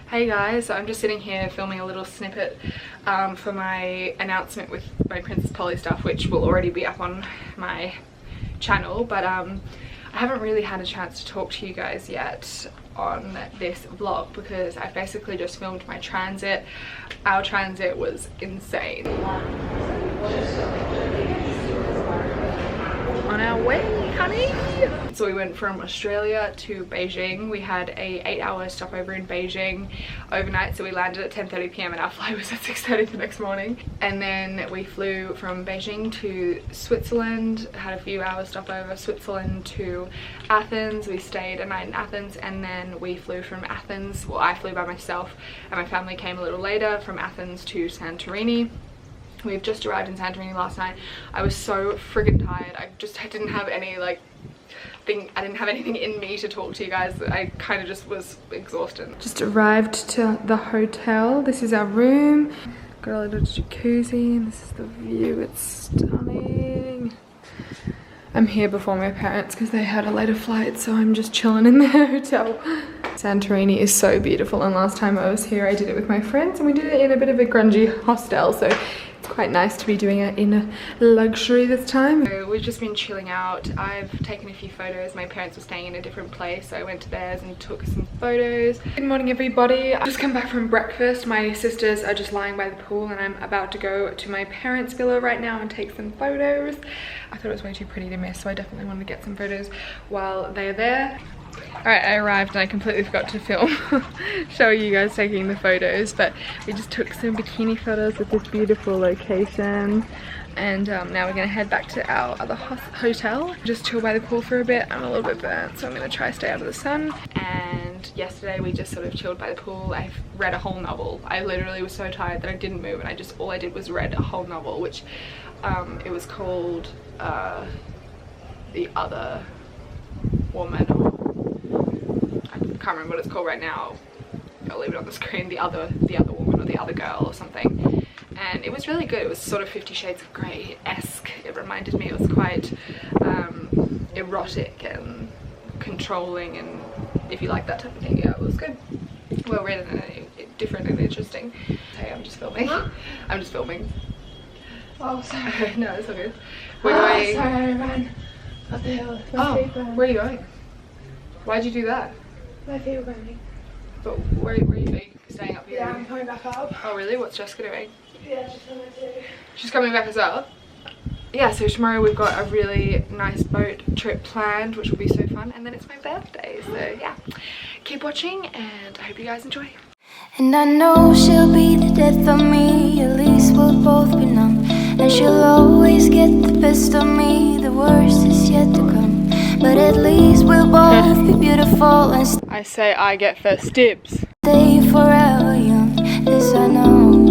Hey guys, so I'm just sitting here filming a little snippet for my announcement with my Princess Polly stuff, which will already be up on my channel, but I haven't really had a chance to talk to you guys yet on this vlog because I basically just filmed my transit. Our transit was insane. On our way, honey! So we went from Australia to Beijing. We had a 8-hour stopover in Beijing overnight, so we landed at 10:30 p.m. and our flight was at 6:30 the next morning. And then we flew from Beijing to Switzerland, had a few hours stopover, Switzerland to Athens. We stayed a night in Athens, and then we flew from Athens, well, I flew by myself and my family came a little later, from Athens to Santorini. We've just arrived in Santorini last night. I was so friggin' tired. I didn't have any I didn't have anything in me to talk to you guys. I kind of just was exhausted. Just arrived to the hotel. This is our room. Got a little jacuzzi and this is the view. It's stunning. I'm here before my parents because they had a later flight, so I'm just chilling in their hotel. Santorini is so beautiful, and last time I was here I did it with my friends and we did it in a bit of a grungy hostel, so it's quite nice to be doing it in luxury this time. So we've just been chilling out. I've taken a few photos. My parents were staying in a different place, so I went to theirs and took some photos. Good morning everybody. I just come back from breakfast. My sisters are just lying by the pool and I'm about to go to my parents' villa right now and take some photos. I thought it was way too pretty to miss, so I definitely wanted to get some photos while they're there. Alright, I arrived and I completely forgot to film show you guys taking the photos, but we just took some bikini photos at this beautiful location, and now we're gonna head back to our other hotel, just chill by the pool for a bit. I'm a little bit burnt, so I'm gonna try to stay out of the sun. And yesterday we just sort of chilled by the pool. I read a whole novel. I literally was so tired that I didn't move, and all I did was read a whole novel, which it was called The Other Woman, or I can't remember what it's called right now. I'll leave it on the screen. The other woman, or the other girl, or something. And it was really good. It was sort of 50 Shades of Grey-esque. It reminded me, it was quite erotic and controlling, and if you like that type of thing, yeah, it was good. Well written and different and interesting. Hey, I'm just filming. Huh? I'm just filming. Oh, sorry. No, it's all good. We're going... Sorry, I ran up the hill. Where are you going? Why'd you do that? My feet were burning. But where are you staying up here? Yeah, I'm coming back up. Oh really? What's Jessica doing? Yeah, she's coming too. She's coming back as well? Yeah, so tomorrow we've got a really nice boat trip planned, which will be so fun, and then it's my birthday, so yeah. Keep watching and I hope you guys enjoy. And I know she'll be the death of me, at least we'll both be numb. And she'll always get the best of me, the worst is yet to come. But at least we'll both be beautiful and I say I get first dibs. Stay forever young, this I know,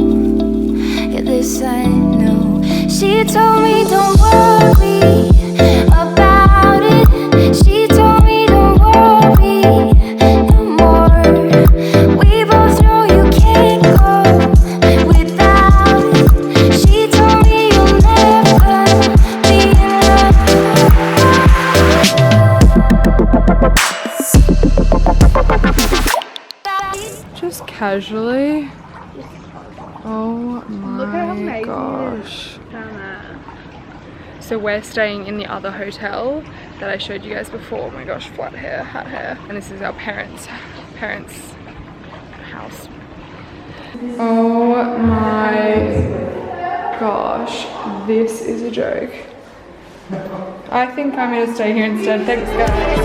yeah, this I know. She told me don't worry about it. She told me don't worry no more. We both know you can't go without it. She told me you'll never be in love. Just casually. Oh my gosh. So we're staying in the other hotel that I showed you guys before. Oh my gosh, flat hair, hat hair. And this is our parents' house. Oh my gosh, this is a joke. I think I'm gonna stay here instead. Thanks guys.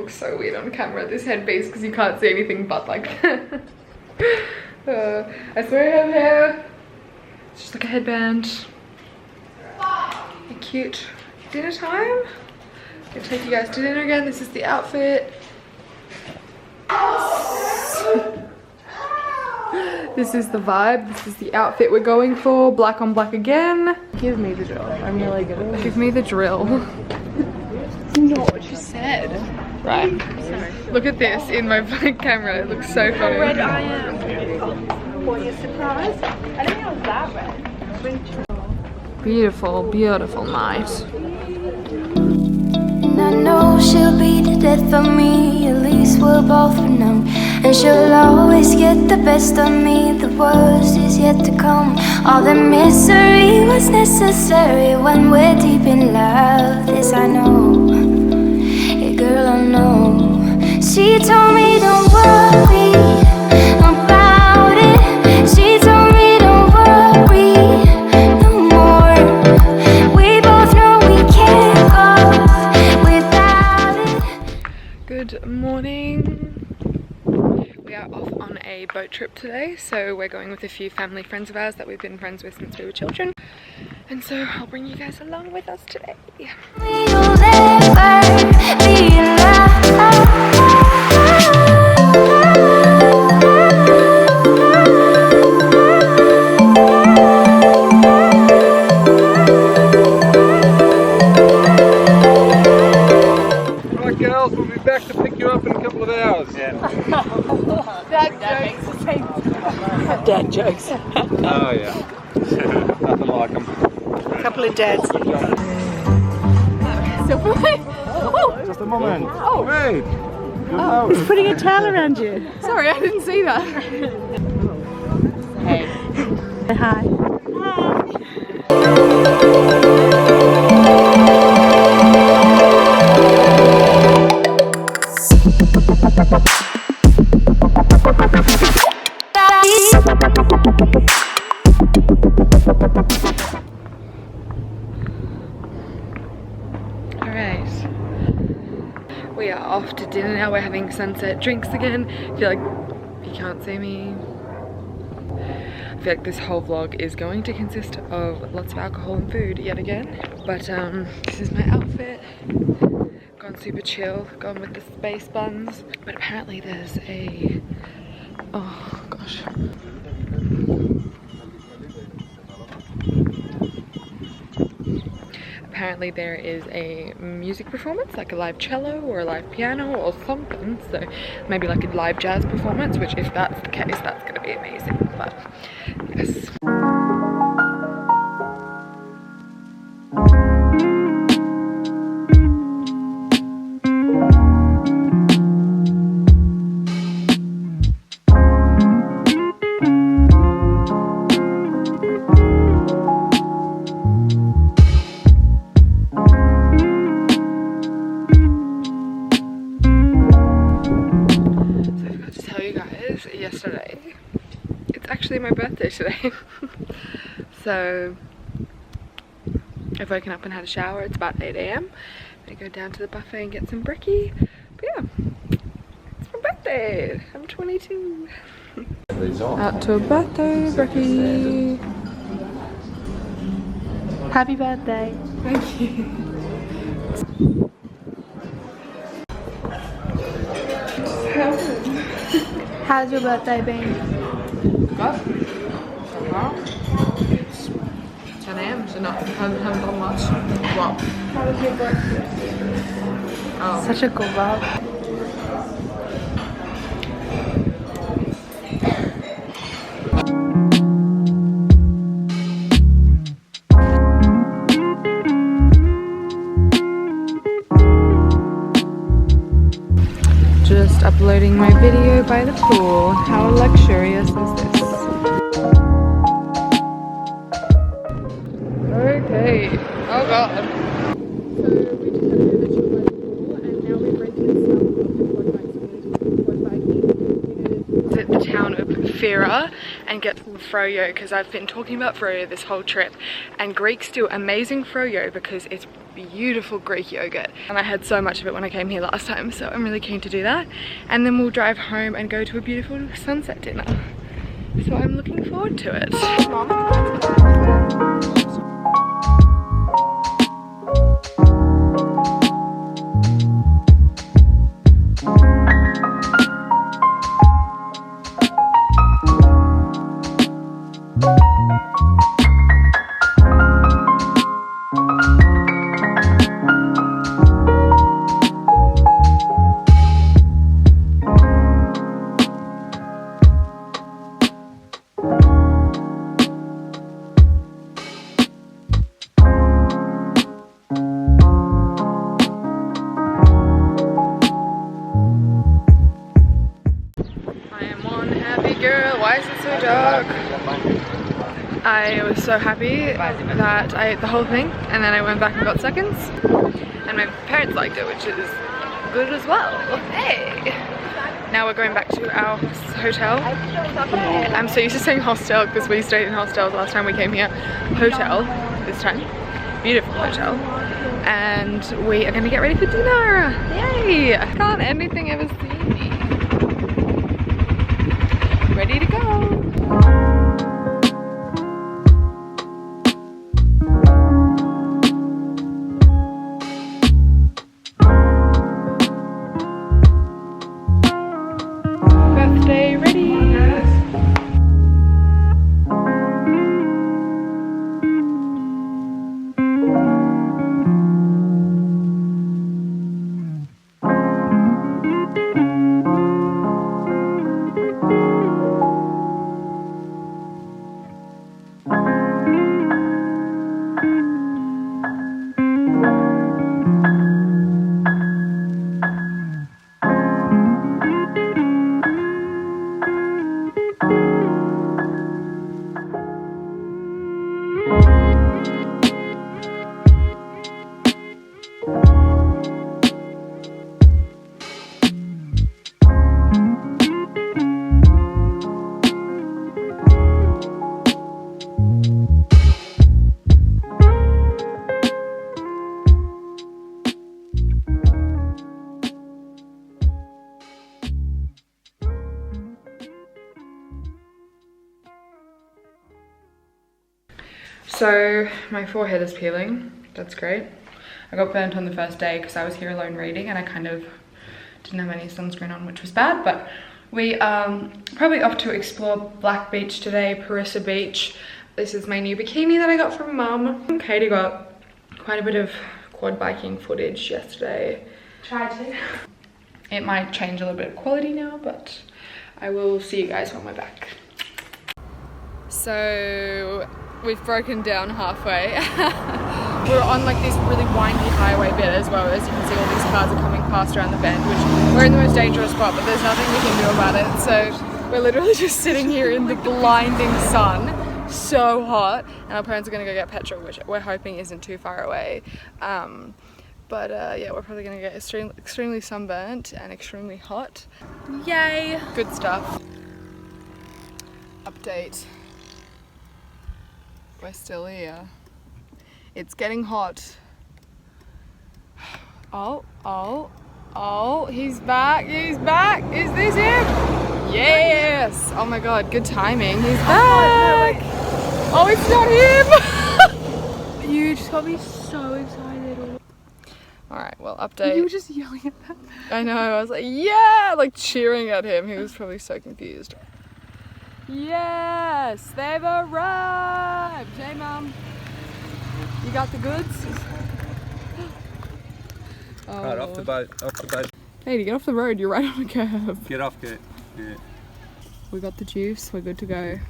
So weird on camera, this headpiece, because you can't see anything but like that. I swear I have hair. It's just like a headband. A cute dinner time. I'm gonna take you guys to dinner again. This is the outfit. This is the vibe. This is the outfit we're going for. Black on black again. Give me the drill. I'm really good at it. Give me the drill. Not what you said. Right. Look at this in my camera. It looks so funny. How red I am. What, you're surprised? I didn't think it was that red. Beautiful, beautiful night. And I know she'll be the death of me, at least we'll both know. And she'll always get the best of me, the worst is yet to come. All the misery was necessary when we're deep in love. This I know, yeah girl I know. She told me don't worry about it. She told me don't worry no more. We both know we can't go without it. Good morning. We are off on a boat trip today, so we're going with a few family friends of ours that we've been friends with since we were children. And so I'll bring you guys along with us today. We'll never be alone. Right girls, we'll be back to pick you up in a couple of hours. Yeah. Dad jokes. Oh yeah. Nothing like them. Couple of dads. Just a moment. Oh. Hey. He's putting a towel around you. Sorry, I didn't see that. Hey. Hi. Alright. We are off to dinner now. We're having sunset drinks again. I feel like you can't see me. I feel like this whole vlog is going to consist of lots of alcohol and food yet again. But this is my outfit. Gone super chill, gone with the space buns. But apparently there's a, oh gosh. Apparently there is a music performance, like a live cello or a live piano or something, so maybe like a live jazz performance, which if that's the case, that's going to be amazing. But yes. Yesterday, it's actually my birthday today. So I've woken up and had a shower. It's about 8 AM. I'm gonna go down to the buffet and get some brekkie. But yeah, it's my birthday. I'm 22. Out to a birthday brekkie. Happy birthday. Thank you. How's your birthday been? Good. It's 10 AM, so not haven't done much. Wow. How was your birthday? Oh. Such a cool vlog. Just uploading my video by the pool. How luxurious is this? Okay. Oh god. So we just had a bit of a chill by the pool, and now we've rented some quad biking to the town of Fira and get some froyo, because I've been talking about froyo this whole trip, and Greeks do amazing froyo because it's beautiful Greek yogurt, and I had so much of it when I came here last time, so I'm really keen to do that. And then we'll drive home and go to a beautiful sunset dinner, so I'm looking forward to it. I was so happy that I ate the whole thing, and then I went back and got seconds, and my parents liked it, which is good as well. Hey! Now we're going back to our hotel. I'm so used to saying hostel because we stayed in hostels last time we came here. Hotel this time. Beautiful hotel. And we are going to get ready for dinner. Yay! Can't anything ever see me. Ready to go. Birthday ready. So my forehead is peeling. That's great. I got burnt on the first day because I was here alone reading and I kind of didn't have any sunscreen on, which was bad, but we probably off to explore Black Beach today, Parissa Beach. This is my new bikini that I got from Mum. Katie got quite a bit of quad biking footage yesterday. Tried to. It might change a little bit of quality now, but I will see you guys when we're back. So we've broken down halfway. We're on like this really windy highway bit as well. As you can see, all these cars are coming fast around the bend, which we're in the most dangerous spot, but there's nothing we can do about it. So we're literally just sitting here in the blinding sun, so hot, and our parents are gonna go get petrol, which we're hoping isn't too far away. Yeah, we're probably gonna get extremely sunburnt and extremely hot. Yay! Good stuff. Update. We're still here. It's getting hot. Oh, he's back, Is this him? Yes! Oh my god, good timing, he's back! Oh, it's not him! You just got me so excited. Alright, well, update. You were just yelling at them. I know, I was like, yeah! Like cheering at him, he was probably so confused. Yes, they've arrived. Hey, Mum. You got the goods? Oh. Right, off the boat. Hey, get off the road. You're right on the curb. Get off, Kit. Yeah. We got the juice. We're good to go.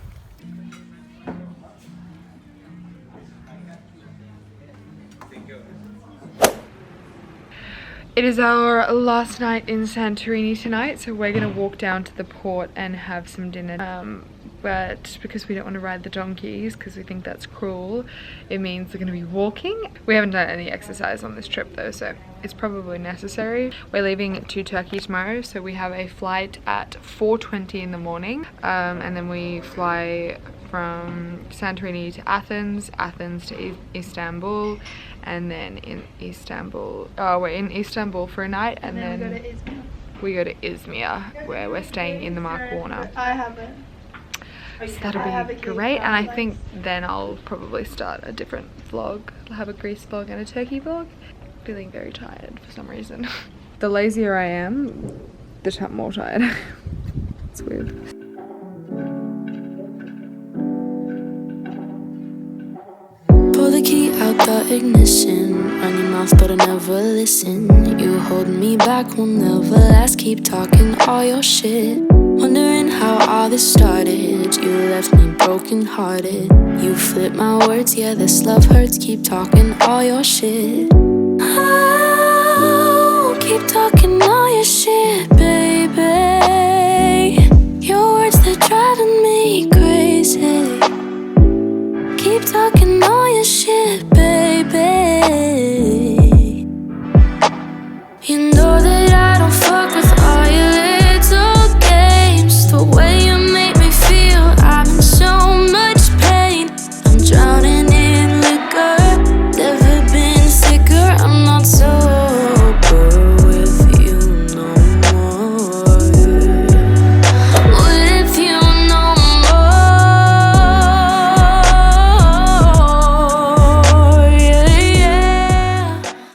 It is our last night in Santorini tonight, so we're gonna walk down to the port and have some dinner. But because we don't want to ride the donkeys, because we think that's cruel, it means we're gonna be walking. We haven't done any exercise on this trip though, so it's probably necessary. We're leaving to Turkey tomorrow, so we have a flight at 4:20 in the morning, and then we fly from Santorini to Athens, Athens to Istanbul, and then in Istanbul, we're in Istanbul for a night, and then we go to Izmir, where we're staying in the Mark Warner. I haven't. So that'll be great, and I think then I'll probably start a different vlog. I'll have a Greece vlog and a Turkey vlog. Feeling very tired for some reason. The lazier I am, the more tired. It's weird. Pull the key out the ignition. Run your mouth but I never listen. You hold me back, will never last. Keep talking all your shit. Wondering how all this started. You left me broken hearted. You flip my words, yeah, this love hurts. Keep talking all your shit.